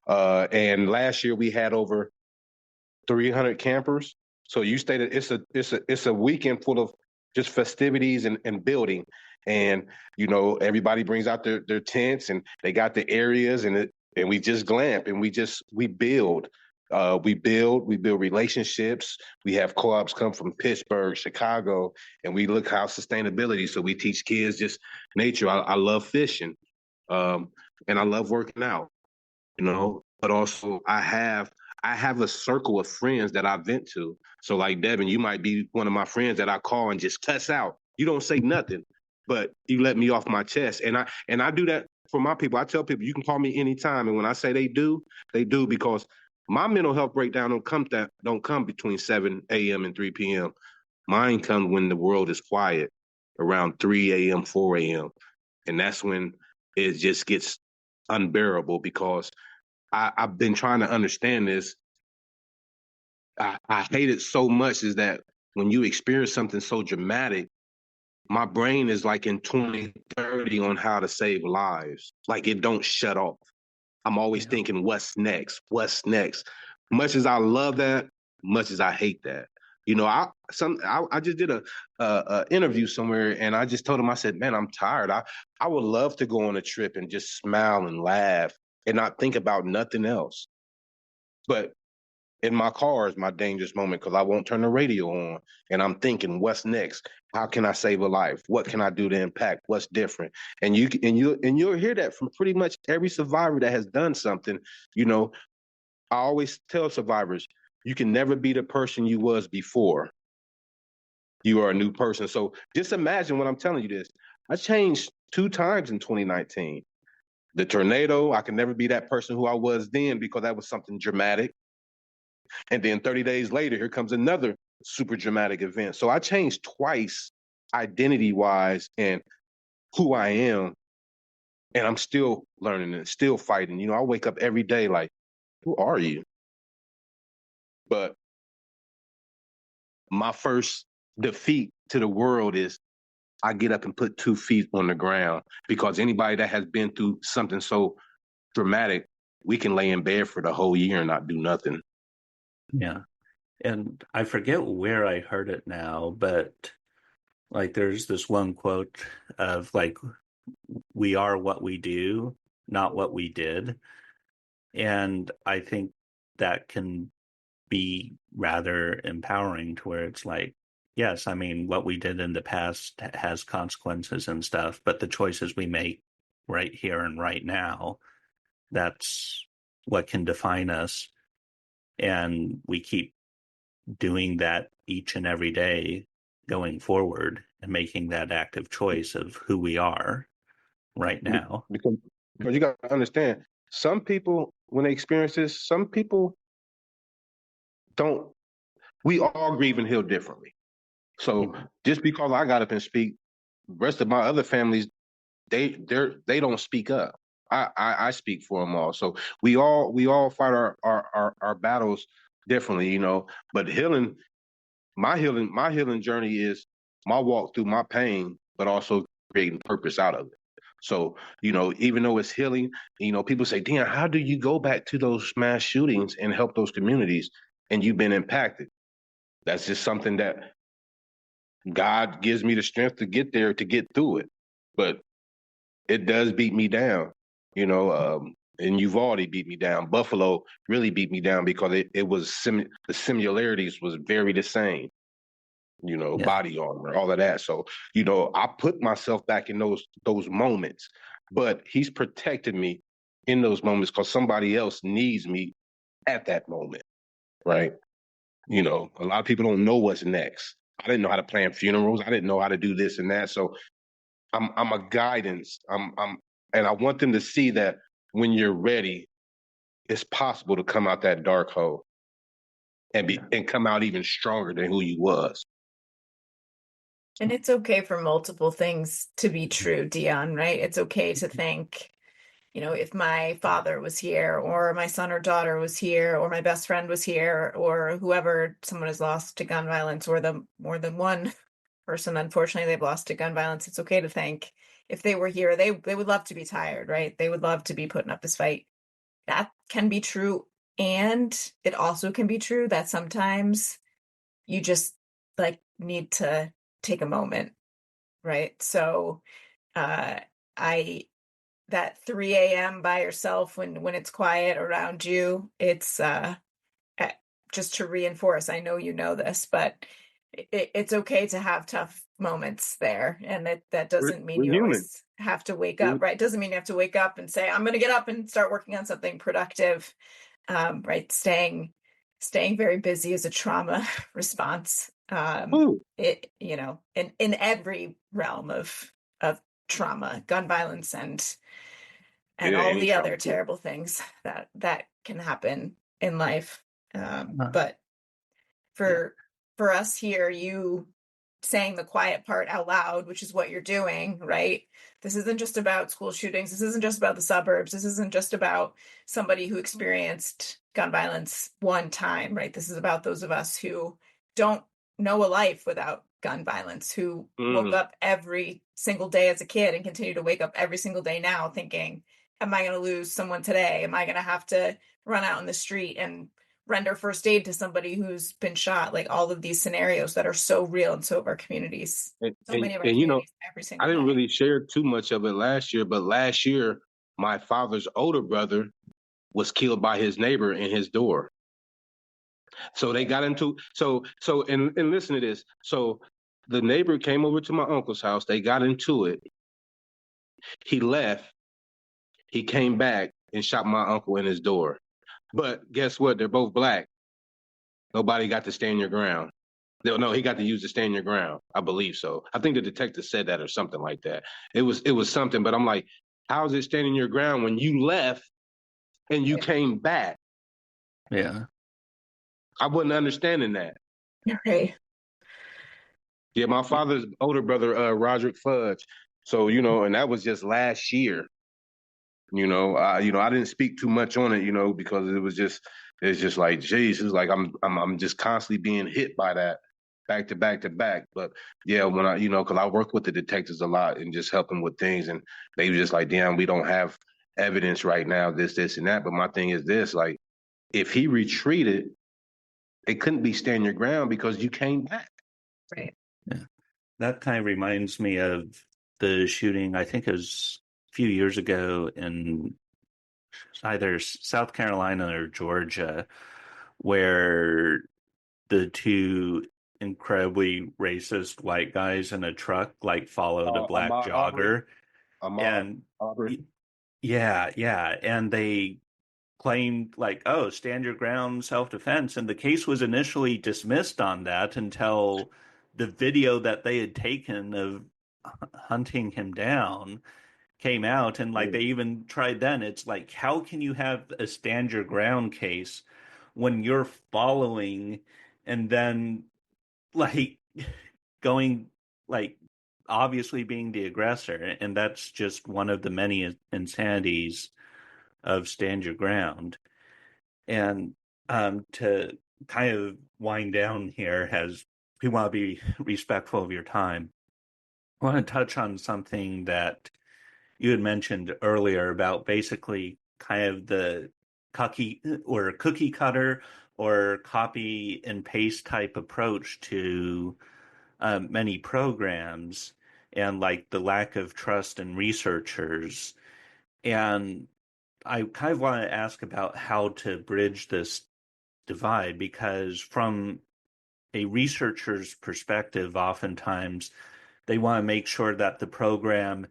And last year we had over 300 campers. So you stated it's a weekend full of just festivities and building. And everybody brings out their tents, and they got the areas, and we just glamp, and we build. We build relationships. We have co-ops come from Pittsburgh, Chicago, and we look how sustainability. So we teach kids just nature. I love fishing, and I love working out. But also I have a circle of friends that I vent to. So like Devin, you might be one of my friends that I call and just cuss out. You don't say nothing, but you let me off my chest. And I do that for my people. I tell people you can call me anytime. And when I say they do, because my mental health breakdown don't come between 7 a.m. and 3 p.m. Mine comes when the world is quiet, around 3 a.m., 4 a.m. And that's when it just gets unbearable, because I've been trying to understand this. I hate it so much is that when you experience something so dramatic, my brain is like in 2030 on how to save lives. Like it don't shut off. I'm always thinking, what's next? What's next? Much as I love that, much as I hate that. I just did a interview somewhere, and I just told him, I said, man, I'm tired. I would love to go on a trip and just smile and laugh and not think about nothing else. But in my car is my dangerous moment, because I won't turn the radio on, and I'm thinking, what's next? How can I save a life? What can I do to impact? What's different? And you'll hear that from pretty much every survivor that has done something. I always tell survivors, you can never be the person you was before. You are a new person. So just imagine when I'm telling you this. I changed 2 times in 2019. The tornado, I can never be that person who I was then, because that was something dramatic. And then 30 days later, here comes another super dramatic event. So I changed twice, identity-wise, and who I am. And I'm still learning and still fighting. I wake up every day like, who are you? But my first defeat to the world is I get up and put 2 feet on the ground, because anybody that has been through something so dramatic, we can lay in bed for the whole year and not do nothing. Yeah. And I forget where I heard it now, but like there's this one quote of like, we are what we do, not what we did. And I think that can be rather empowering, to where it's like, yes, I mean, what we did in the past has consequences and stuff, but the choices we make right here and right now, that's what can define us. And we keep doing that each and every day going forward, and making that active choice of who we are right now. Because you got to understand, some people, when they experience this, some people don't. We all grieve and heal differently. So just because I got up and speak, the rest of my other families, they don't speak up. I speak for them all. So we all fight our battles differently, But my healing journey is my walk through my pain, but also creating purpose out of it. So, even though it's healing, people say, Dion, how do you go back to those mass shootings and help those communities? And you've been impacted. That's just something that God gives me the strength to get there, to get through it. But it does beat me down, and Uvalde beat me down. Buffalo really beat me down, because it was the similarities was very the same. Body armor, all of that. So, I put myself back in those moments, but he's protected me in those moments, because somebody else needs me at that moment, right? A lot of people don't know what's next. I didn't know how to plan funerals. I didn't know how to do this and that. So I'm a guidance. And I want them to see that when you're ready, it's possible to come out that dark hole and come out even stronger than who you was. And it's okay for multiple things to be true, Dion, right? It's okay to think if my father was here, or my son or daughter was here, or my best friend was here, or whoever someone has lost to gun violence, or the more than one person, unfortunately, they've lost to gun violence, it's okay to think if they were here, they would love to be tired, right? They would love to be putting up this fight. That can be true. And it also can be true that sometimes you just like need to take a moment, right? So I that 3 a.m. by yourself when it's quiet around you, it's just to reinforce. I know you know this, but it's okay to have tough moments there, and that doesn't mean We're you human. always have to wake up, right? Doesn't mean you have to wake up and say, I'm going to get up and start working on something productive, right? Staying very busy is a trauma response. In every realm of trauma, gun violence, and all any the trauma. other terrible things that can happen in life. But for us here, you saying the quiet part out loud, which is what you're doing, right? This isn't just about school shootings. This isn't just about the suburbs. This isn't just about somebody who experienced gun violence one time, right? This is about those of us who don't know a life without gun violence, who woke up every single day as a kid and continue to wake up every single day now thinking, am I going to lose someone today? Am I going to have to run out in the street and render first aid to somebody who's been shot? Like all of these scenarios that are so real in so of our communities, many of our communities every single I day. didn't really share too much of it last year, but last year, my father's older brother was killed by his neighbor in his door. So they got into and listen to this. So the neighbor came over to my uncle's house. They got into it. He left. He came back and shot my uncle in his door. But guess what? They're both black. Nobody got to stand your ground. No, he got to use the stand your ground. I believe so. I think the detective said that or something like that. It was something, but I'm like, how is it standing your ground when you left and you came back? Yeah. I wasn't understanding that. Right. Yeah, my father's older brother, Roderick Fudge. So, and that was just last year. I didn't speak too much on it, because it's just like, geez, it's like I'm just constantly being hit by that back to back to back. But yeah, when because I work with the detectives a lot and just help them with things, and they were just like, damn, we don't have evidence right now, this, and that. But my thing is this, like, if he retreated, it couldn't be stand your ground because you came back. Right. Yeah. That kind of reminds me of the shooting, I think it was a few years ago in either South Carolina or Georgia, where the two incredibly racist white guys in a truck followed a black jogger. And Aubrey. yeah. And they claimed oh, stand your ground, self-defense. And the case was initially dismissed on that until the video that they had taken of hunting him down came out. And they even tried then. It's like, how can you have a stand your ground case when you're following and then going obviously being the aggressor? And that's just one of the many insanities of stand your ground. And to kind of wind down here, as we want to be respectful of your time, I want to touch on something that you had mentioned earlier about basically kind of the cookie cutter or copy and paste type approach to many programs, and the lack of trust in researchers. And I kind of want to ask about how to bridge this divide, because from a researcher's perspective, oftentimes they want to make sure that the program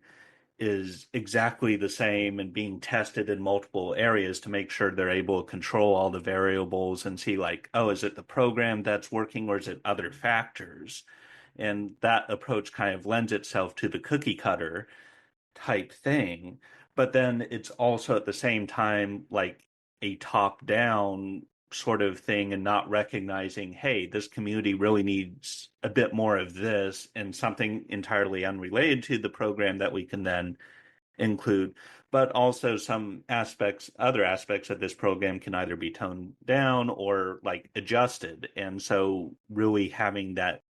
is exactly the same and being tested in multiple areas to make sure they're able to control all the variables and see oh, is it the program that's working or is it other factors? And that approach kind of lends itself to the cookie cutter type thing. But then it's also at the same time a top down sort of thing, and not recognizing, hey, this community really needs a bit more of this and something entirely unrelated to the program that we can then include. but also other aspects of this program can either be toned down or like adjusted. And so really having that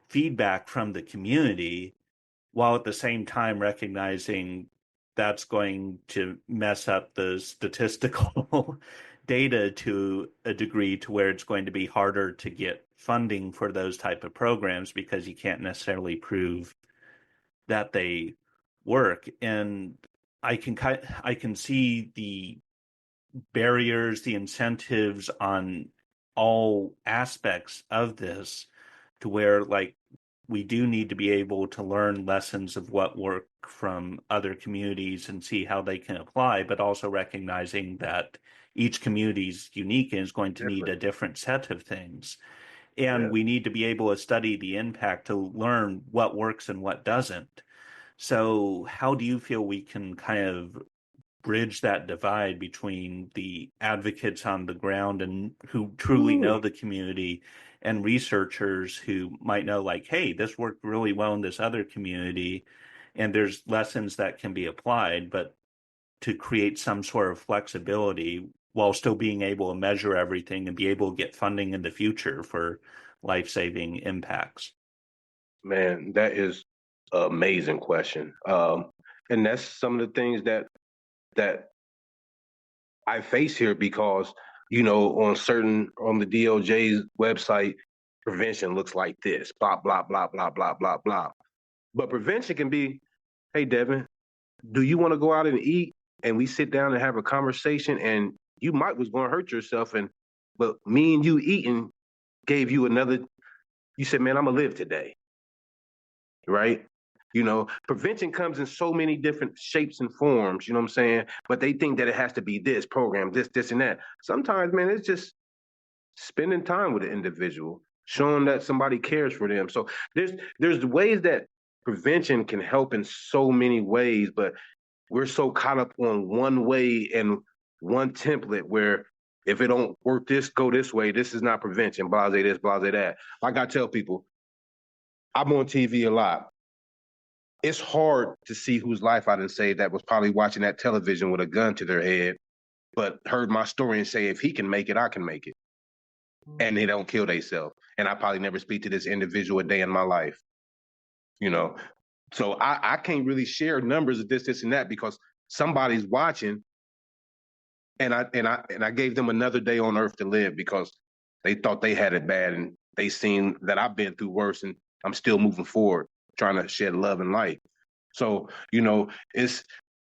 feedback from the community while at the same time recognizing that's going to mess up the statistical data to a degree to where it's going to be harder to get funding for those type of programs because you can't necessarily prove that they work. And I can see the barriers, the incentives on all aspects of this to where like we do need to be able to learn lessons of what work from other communities and see how they can apply, but also recognizing that each community is unique and is going to need a different set of things. And we need to be able to study the impact to learn what works and what doesn't. So how do you feel we can kind of bridge that divide between the advocates on the ground and who truly know the community and researchers who might know like, hey, this worked really well in this other community and there's lessons that can be applied, but to create some sort of flexibility while still being able to measure everything and be able to get funding in the future for life-saving impacts? Man, that is an amazing question. And that's some of the things that I face here because, on the DOJ's website, prevention looks like this, blah, blah, blah, blah, blah, blah, blah. But prevention can be, hey, Devin, do you want to go out and eat? And we sit down and have a conversation and you might was going to hurt yourself. But me and you eating gave you you said, man, I'm going to live today. Right? Prevention comes in so many different shapes and forms, you know what I'm saying? But they think that it has to be this program, this, and that. Sometimes, man, it's just spending time with the individual, showing that somebody cares for them. So there's ways that prevention can help in so many ways, but we're so caught up on one way and one template where if it don't work go this way, this is not prevention, blase this, blase that. Like I tell people, I'm on TV a lot. It's hard to see whose life I done saved that was probably watching that television with a gun to their head, but heard my story and say, if he can make it, I can make it. And they don't kill themselves. And I probably never speak to this individual a day in my life. So I can't really share numbers of this, and that because somebody's watching and I gave them another day on earth to live because they thought they had it bad and they seen that I've been through worse and I'm still moving forward, trying to shed love and light. So, it's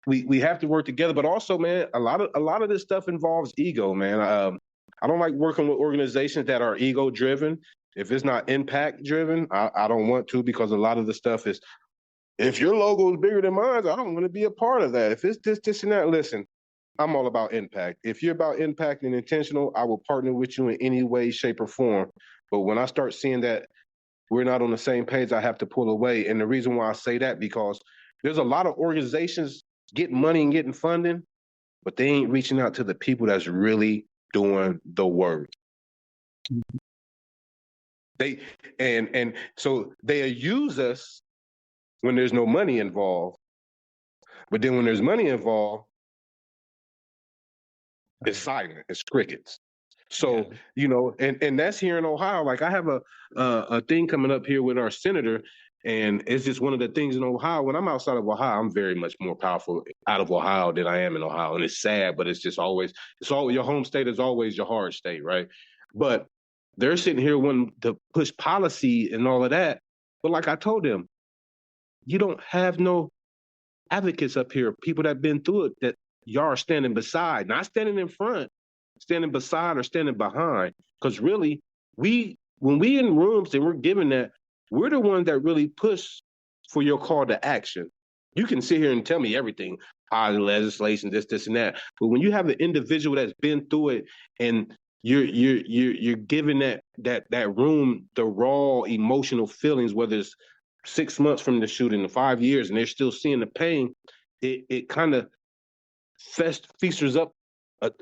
we have to work together, but also, man, a lot of this stuff involves ego, man. I don't like working with organizations that are ego driven. If it's not impact driven, I don't want to because a lot of the stuff is, if your logo is bigger than mine, I don't want to be a part of that. If it's this, and that, listen, I'm all about impact. If you're about impact and intentional, I will partner with you in any way, shape, or form. But when I start seeing that we're not on the same page, I have to pull away. And the reason why I say that, because there's a lot of organizations getting money and getting funding, but they ain't reaching out to the people that's really doing the work. So they use us when there's no money involved. But then when there's money involved, it's silent, it's crickets. So, and that's here in Ohio. Like I have a thing coming up here with our senator, and it's just one of the things in Ohio. When I'm outside of Ohio, I'm very much more powerful out of Ohio than I am in Ohio. And it's sad, but it's always your home state is always your hard state, right? But they're sitting here wanting to push policy and all of that. But like I told them, you don't have no advocates up here, people that have been through it that y'all are standing beside, not standing in front, standing beside or standing behind. Because really, when we in rooms and we're given that, we're the ones that really push for your call to action. You can sit here and tell me everything, positive legislation, this, and that. But when you have an individual that's been through it and you're giving that room the raw emotional feelings, whether it's 6 months from the shooting to 5 years, and they're still seeing the pain, it kind of festers up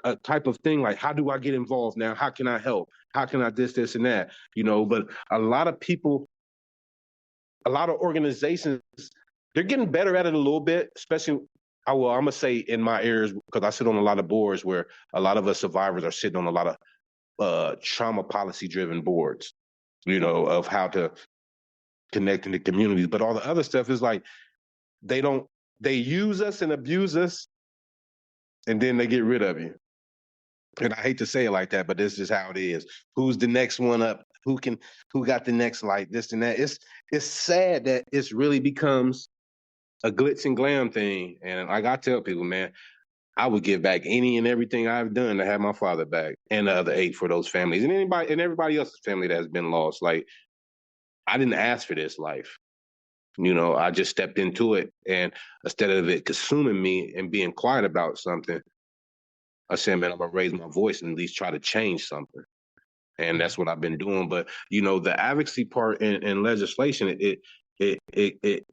a type of thing like, how do I get involved now? How can I help? How can I this, and that? But a lot of people, a lot of organizations, they're getting better at it a little bit, especially I'm gonna say in my areas, because I sit on a lot of boards where a lot of us survivors are sitting on a lot of trauma policy driven boards, of how to connect in the communities. But all the other stuff is like they use us and abuse us, and then they get rid of you. And I hate to say it like that, but this is how it is. Who's the next one up? Who got the next light? This and that. It's sad that it's really becomes a glitz and glam thing. And like I tell people, man, I would give back any and everything I've done to have my father back and the other 8 for those families and everybody else's family that has been lost. Like, I didn't ask for this life. I just stepped into it, and instead of it consuming me and being quiet about something, I said, man, I'm gonna raise my voice and at least try to change something. And that's what I've been doing. But the advocacy part in legislation, it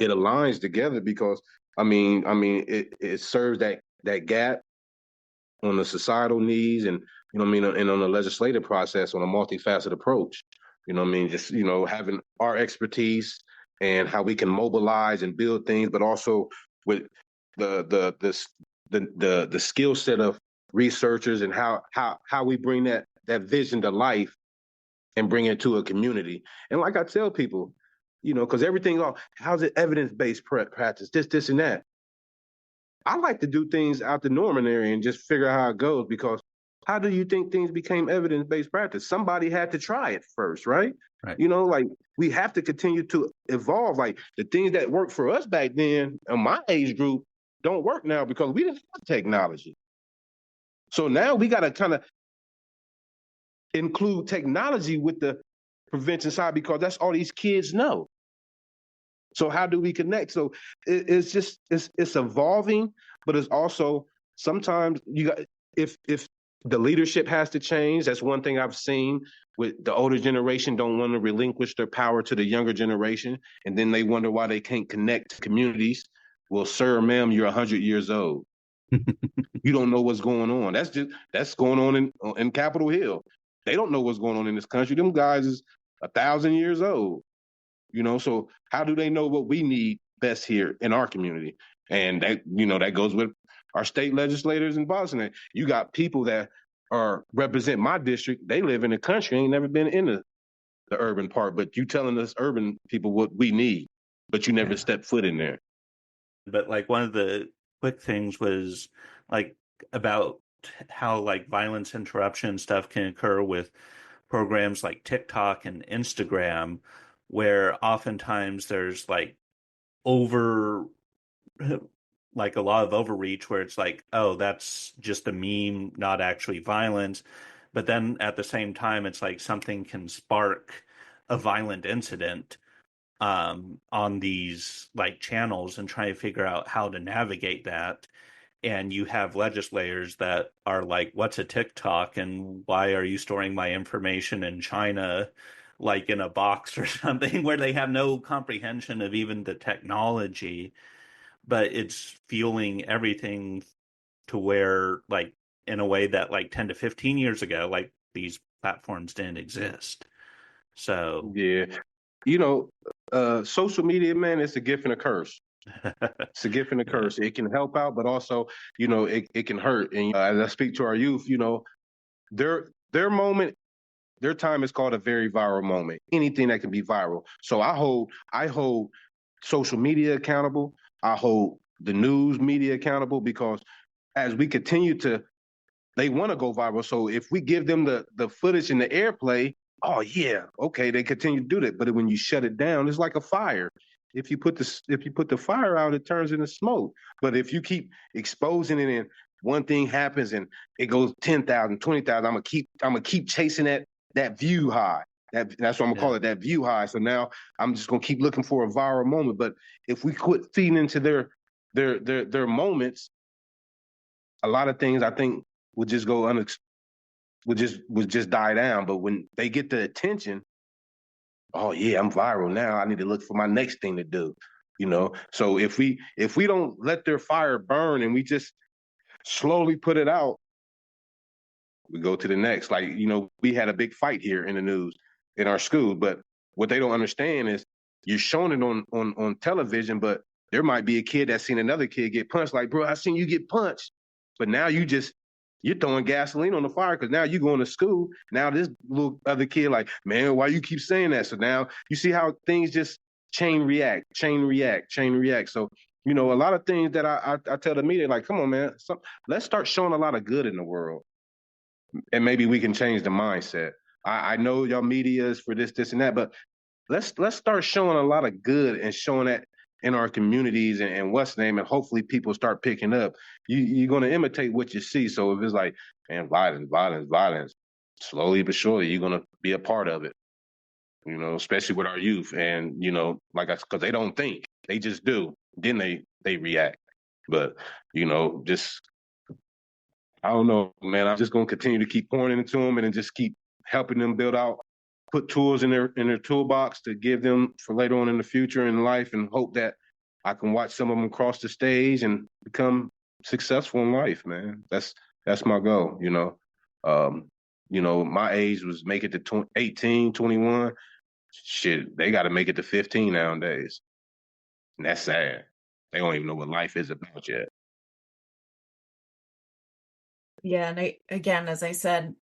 aligns together because it serves that gap on the societal needs and and on the legislative process on a multifaceted approach. Just having our expertise and how we can mobilize and build things, but also with the skill set of researchers and how we bring that vision to life and bring it to a community. And like I tell people, because everything, how's it evidence-based practice, this and that. I like to do things out the norm area and just figure out how it goes, because how do you think things became evidence-based practice? Somebody had to try it first, right? Right. Like we have to continue to evolve. Like the things that worked for us back then in my age group don't work now because we didn't have technology. So now we got to kind of include technology with the prevention side because that's all these kids know. So how do we connect? So it's evolving, but it's also sometimes if the leadership has to change. That's one thing I've seen with the older generation don't want to relinquish their power to the younger generation, and then they wonder why they can't connect to communities. Well, sir, ma'am, you're 100 years old. You don't know what's going on. That's going on in Capitol Hill. They don't know what's going on in this country. Them guys is 1,000 years old. So how do they know what we need best here in our community? And that goes with our state legislators in Boston. You got people that represent my district. They live in the country, ain't never been in the urban part, but you telling us urban people what we need, but you never step foot in there. But like one of the quick things was like about how like violence interruption stuff can occur with programs like TikTok and Instagram, where oftentimes there's like like a lot of overreach where it's like, oh, that's just a meme, not actually violence. But then at the same time, it's like something can spark a violent incident on these like channels, and try to figure out how to navigate that. And you have legislators that are like, what's a TikTok and why are you storing my information in China, like in a box or something, where they have no comprehension of even the technology, but it's fueling everything to where, like, in a way that like 10 to 15 years ago, like these platforms didn't exist. So, yeah, social media, man, it's a gift and a curse. It's a gift and a curse. It can help out, but also, it can hurt. And as I speak to our youth, their moment, their time is called a very viral moment. Anything that can be viral. So I hold social media accountable. I hold the news media accountable, because as we continue they want to go viral. So if we give them the footage and the airplay, oh yeah, okay, they continue to do that. But when you shut it down, it's like a fire. If you put the fire out, it turns into smoke. But if you keep exposing it and one thing happens and it goes 10,000, 20,000, I'm gonna keep chasing that view high. That's what I'm gonna call it, that view high. So now I'm just gonna keep looking for a viral moment. But if we quit feeding into their moments, a lot of things I think would just go would just die down. But when they get the attention, oh yeah, I'm viral now. I need to look for my next thing to do. So if we don't let their fire burn and we just slowly put it out, we go to the next. Like, we had a big fight here in the news in our school, but what they don't understand is you're showing it on television, but there might be a kid that's seen another kid get punched. Like, bro, I seen you get punched, but now you're throwing gasoline on the fire because now you're going to school. Now this little other kid, like, man, why you keep saying that? So now you see how things just chain react. So, you know, a lot of things that I tell the media, like, come on, man, let's start showing a lot of good in the world, and maybe we can change the mindset. I know y'all media is for this, and that, but let's start showing a lot of good and showing that in our communities and what's name, and hopefully people start picking up. You're going to imitate what you see. So if it's like, man, violence, slowly but surely you're going to be a part of it. You know, especially with our youth, and you know, because they don't think, they just do. Then they react. But you know, just I don't know, man. I'm just going to continue to keep pouring into them and then just keep helping them build out, put tools in their toolbox to give them for later on in the future in life, and hope that I can watch some of them cross the stage and become successful in life, man. That's my goal, you know. You know, my age was make it to 18, 21. Shit, they got to make it to 15 nowadays. And that's sad. They don't even know what life is about yet. Yeah, and again, as I said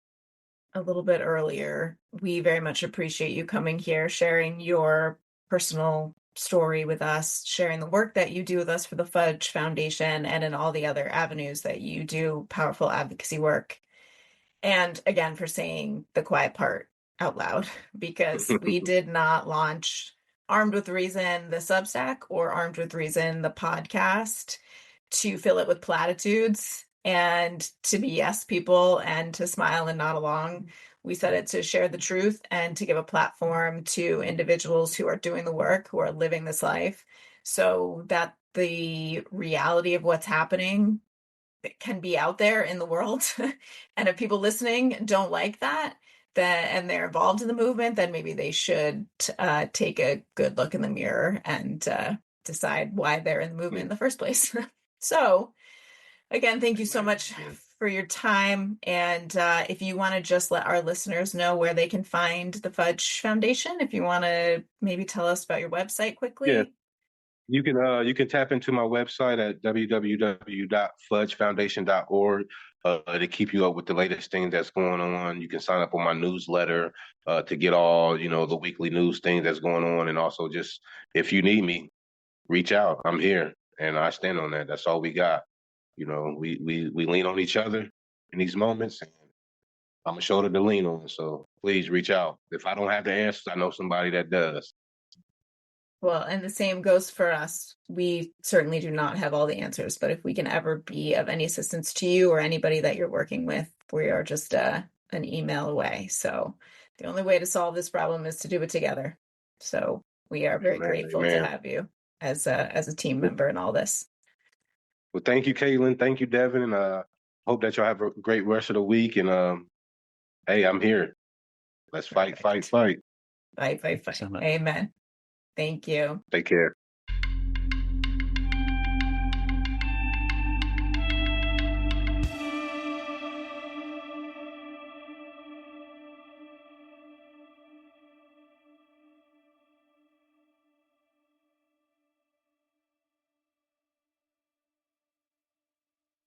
a little bit earlier, we very much appreciate you coming here, sharing your personal story with us, sharing the work that you do with us for the FUDGE Foundation and in all the other avenues that you do powerful advocacy work. And again, for saying the quiet part out loud, because we did not launch Armed with Reason, the Substack, or Armed with Reason, the podcast, to fill it with platitudes and to be yes people and to smile and nod along. We said it to share the truth and to give a platform to individuals who are doing the work, who are living this life, so that the reality of what's happening can be out there in the world. And if people listening don't like that, then and they're involved in the movement, then maybe they should take a good look in the mirror and decide why they're in the movement in the first place. So again, thank you so much for your time. And if you want to just let our listeners know where they can find the FUDGE Foundation, if you want to maybe tell us about your website quickly. Yeah. You can tap into my website at www.fudgefoundation.org to keep you up with the latest things that's going on. You can sign up on my newsletter to get all, you know, the weekly news things that's going on. And also just if you need me, reach out. I'm here and I stand on that. That's all we got. You know, we lean on each other in these moments, and I'm a shoulder to lean on. So please reach out. If I don't have the answers, I know somebody that does. Well, and the same goes for us. We certainly do not have all the answers, but if we can ever be of any assistance to you or anybody that you're working with, we are just an email away. So the only way to solve this problem is to do it together. So we are very grateful to have you as a team member in all this. Well, thank you, Caitlin. Thank you, Devin. And hope that y'all have a great rest of the week. And hey, I'm here. Let's fight. Fight. So much. Amen. Thank you. Take care.